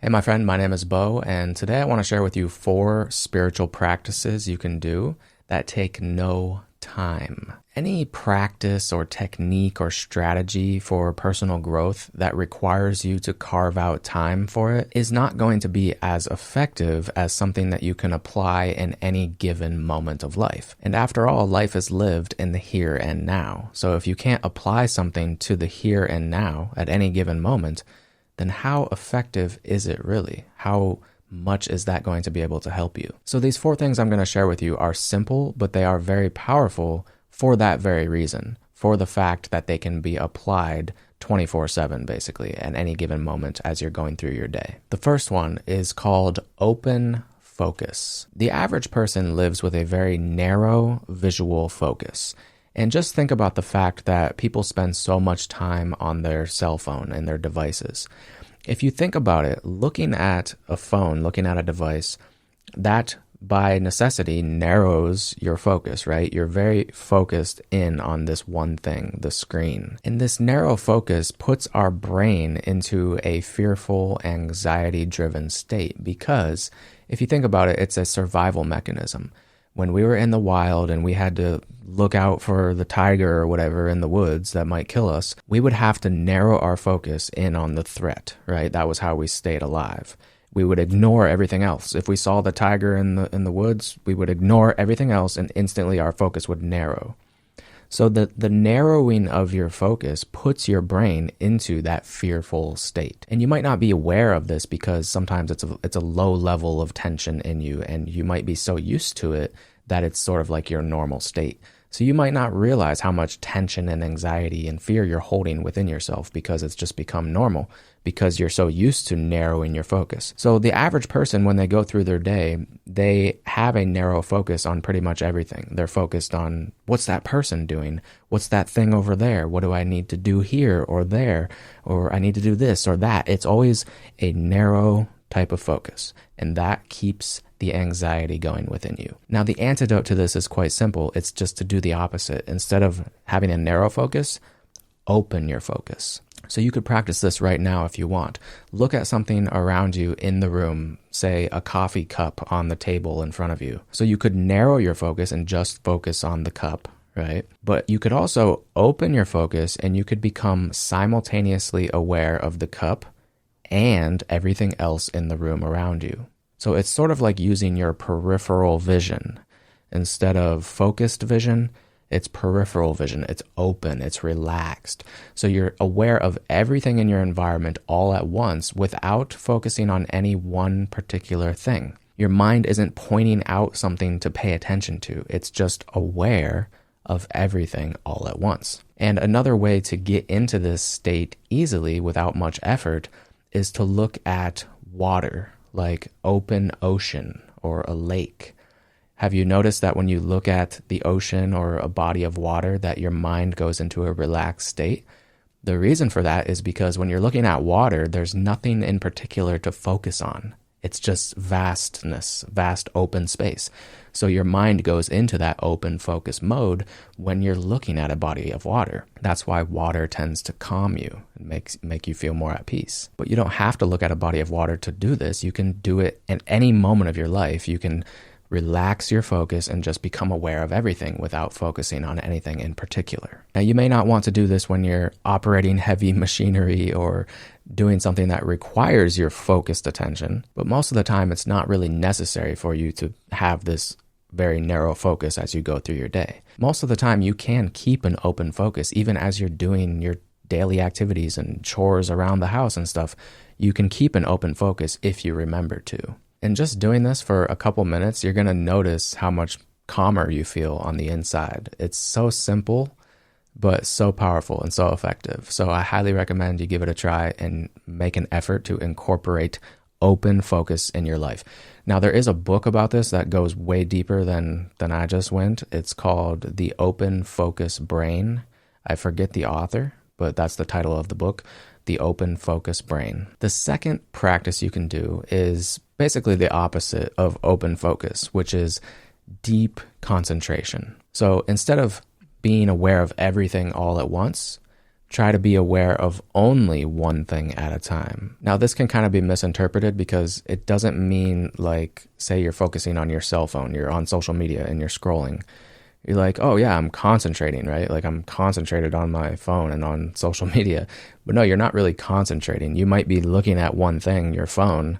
Hey, my friend, my name is Bo, and today I want to share with you 4 spiritual practices you can do that take no time. Any practice or technique or strategy for personal growth that requires you to carve out time for it is not going to be as effective as something that you can apply in any given moment of life. And after all, life is lived in the here and now. So if you can't apply something to the here and now at any given moment, then how effective is it really? How much is that going to be able to help you? So these 4 things I'm going to share with you are simple, but they are very powerful for that very reason, for the fact that they can be applied 24/7 basically at any given moment as you're going through your day. The first one is called open focus. The average person lives with a very narrow visual focus. And just think about the fact that people spend so much time on their cell phone and their devices. If you think about it, looking at a phone, looking at a device, that by necessity narrows your focus, right? You're very focused in on this one thing, the screen. And this narrow focus puts our brain into a fearful, anxiety-driven state because if you think about it, it's a survival mechanism. When we were in the wild and we had to look out for the tiger or whatever in the woods that might kill us, we would have to narrow our focus in on the threat, right? That was how we stayed alive. We would ignore everything else. If we saw the tiger in the woods, we would ignore everything else and instantly our focus would narrow. So the narrowing of your focus puts your brain into that fearful state. And you might not be aware of this because sometimes it's a low level of tension in you and you might be so used to it that it's sort of like your normal state. So you might not realize how much tension and anxiety and fear you're holding within yourself because it's just become normal because you're so used to narrowing your focus. So the average person, when they go through their day, they have a narrow focus on pretty much everything. They're focused on what's that person doing? What's that thing over there? What do I need to do here or there? Or I need to do this or that. It's always a narrow type of focus, and that keeps the anxiety going within you. Now, the antidote to this is quite simple. It's just to do the opposite. Instead of having a narrow focus, open your focus. So you could practice this right now if you want. Look at something around you in the room, say a coffee cup on the table in front of you. So you could narrow your focus and just focus on the cup, right? But you could also open your focus and you could become simultaneously aware of the cup and everything else in the room around you. So it's sort of like using your peripheral vision. Instead of focused vision, it's peripheral vision. It's open, it's relaxed. So you're aware of everything in your environment all at once without focusing on any one particular thing. Your mind isn't pointing out something to pay attention to. It's just aware of everything all at once. And another way to get into this state easily without much effort is to look at water, like open ocean or a lake. Have you noticed that when you look at the ocean or a body of water that your mind goes into a relaxed state? The reason for that is because when you're looking at water, there's nothing in particular to focus on. It's just vastness, vast open space. So your mind goes into that open focus mode when you're looking at a body of water. That's why water tends to calm you and make you feel more at peace. But you don't have to look at a body of water to do this. You can do it in any moment of your life. You can relax your focus and just become aware of everything without focusing on anything in particular. Now, you may not want to do this when you're operating heavy machinery or doing something that requires your focused attention, but most of the time it's not really necessary for you to have this very narrow focus as you go through your day. Most of the time you can keep an open focus even as you're doing your daily activities and chores around the house and stuff. You can keep an open focus if you remember to. And just doing this for a couple minutes, you're going to notice how much calmer you feel on the inside. It's so simple, but so powerful and so effective. So I highly recommend you give it a try and make an effort to incorporate open focus in your life. Now, there is a book about this that goes way deeper than I just went. It's called The Open Focus Brain. I forget the author, but that's the title of the book, The Open Focus Brain. The second practice you can do is basically the opposite of open focus, which is deep concentration. So instead of being aware of everything all at once, try to be aware of only one thing at a time. Now, this can kind of be misinterpreted because it doesn't mean like, say you're focusing on your cell phone, you're on social media and you're scrolling. You're like, oh yeah, I'm concentrating, right? Like I'm concentrated on my phone and on social media. But no, you're not really concentrating. You might be looking at one thing, your phone,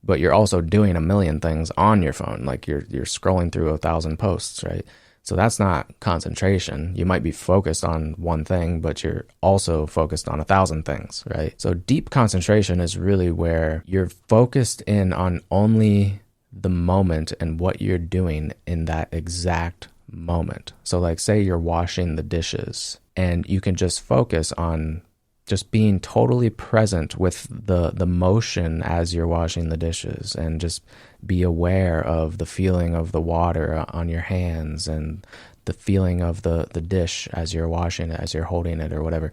but you're also doing a million things on your phone. Like you're scrolling through 1,000 posts, right? So that's not concentration. You might be focused on one thing, but you're also focused on 1,000 things, right? So deep concentration is really where you're focused in on only the moment and what you're doing in that exact moment. So like say you're washing the dishes and you can just focus on just being totally present with the motion as you're washing the dishes, and just be aware of the feeling of the water on your hands and the feeling of the dish as you're washing it, as you're holding it or whatever.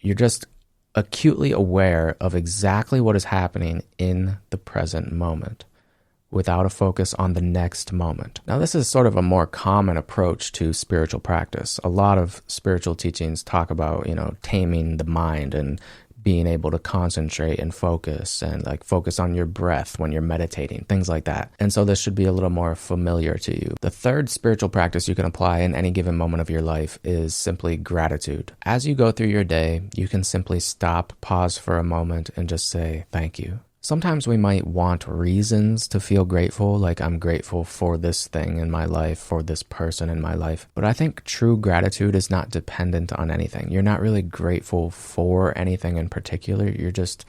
You're just acutely aware of exactly what is happening in the present moment without a focus on the next moment. Now, this is sort of a more common approach to spiritual practice. A lot of spiritual teachings talk about, taming the mind and being able to concentrate and focus, and like focus on your breath when you're meditating, things like that. And so this should be a little more familiar to you. The third spiritual practice you can apply in any given moment of your life is simply gratitude. As you go through your day, you can simply stop, pause for a moment, and just say, thank you. Sometimes we might want reasons to feel grateful, like I'm grateful for this thing in my life, for this person in my life. But I think true gratitude is not dependent on anything. You're not really grateful for anything in particular. You're just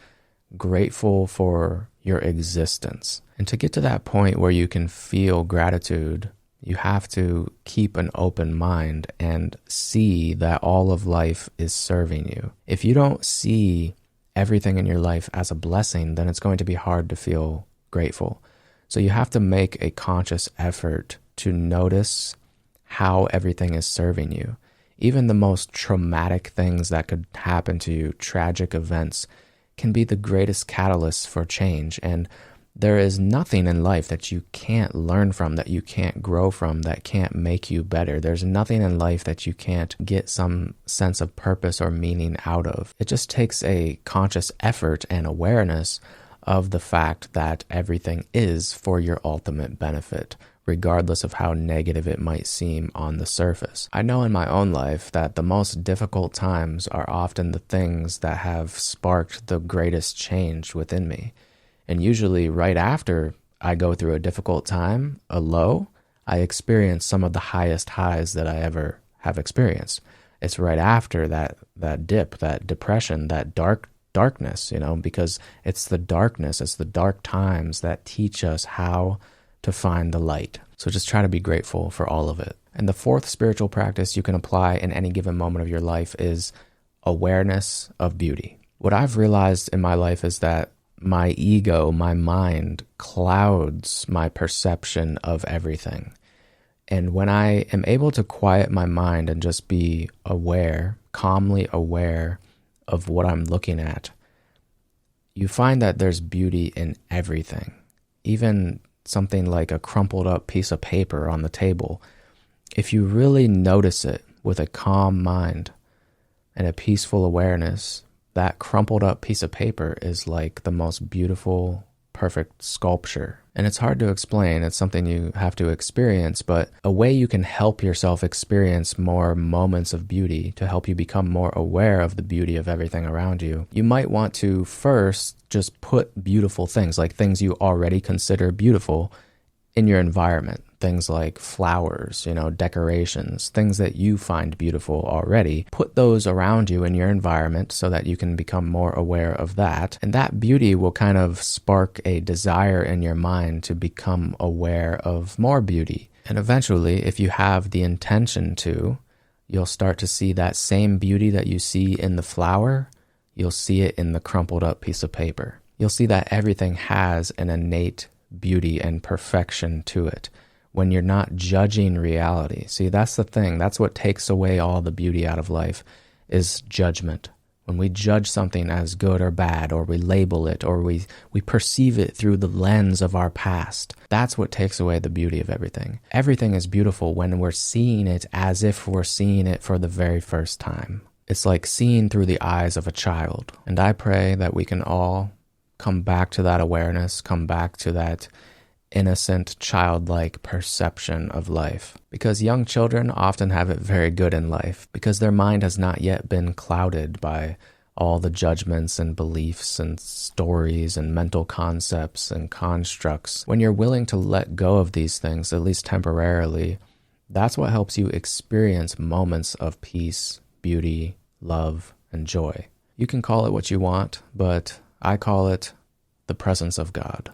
grateful for your existence. And to get to that point where you can feel gratitude, you have to keep an open mind and see that all of life is serving you. If you don't see everything in your life as a blessing, then it's going to be hard to feel grateful. So you have to make a conscious effort to notice how everything is serving you. Even the most traumatic things that could happen to you, tragic events, can be the greatest catalysts for change. And there is nothing in life that you can't learn from, that you can't grow from, that can't make you better. There's nothing in life that you can't get some sense of purpose or meaning out of. It just takes a conscious effort and awareness of the fact that everything is for your ultimate benefit, regardless of how negative it might seem on the surface. I know in my own life that the most difficult times are often the things that have sparked the greatest change within me. And usually right after I go through a difficult time, a low, I experience some of the highest highs that I ever have experienced. It's right after that dip, that depression, that darkness, because it's the darkness, it's the dark times that teach us how to find the light. So just try to be grateful for all of it. And the fourth spiritual practice you can apply in any given moment of your life is awareness of beauty. What I've realized in my life is that my ego, my mind, clouds my perception of everything. And when I am able to quiet my mind and just be aware, calmly aware of what I'm looking at, you find that there's beauty in everything. Even something like a crumpled up piece of paper on the table. If you really notice it with a calm mind and a peaceful awareness, that crumpled up piece of paper is like the most beautiful, perfect sculpture. And it's hard to explain. It's something you have to experience, but a way you can help yourself experience more moments of beauty to help you become more aware of the beauty of everything around you. You might want to first just put beautiful things, like things you already consider beautiful, in your environment. Things like flowers, decorations, things that you find beautiful already. Put those around you in your environment so that you can become more aware of that. And that beauty will kind of spark a desire in your mind to become aware of more beauty. And eventually, if you have the intention to, you'll start to see that same beauty that you see in the flower, you'll see it in the crumpled up piece of paper. You'll see that everything has an innate beauty and perfection to it when you're not judging reality. See, that's the thing. That's what takes away all the beauty out of life, is judgment. When we judge something as good or bad, or we label it, or we perceive it through the lens of our past, that's what takes away the beauty of everything. Everything is beautiful when we're seeing it as if we're seeing it for the very first time. It's like seeing through the eyes of a child. And I pray that we can all come back to that awareness, come back to that innocent, childlike perception of life. Because young children often have it very good in life, because their mind has not yet been clouded by all the judgments and beliefs and stories and mental concepts and constructs. When you're willing to let go of these things, at least temporarily, that's what helps you experience moments of peace, beauty, love, and joy. You can call it what you want, but I call it the presence of God.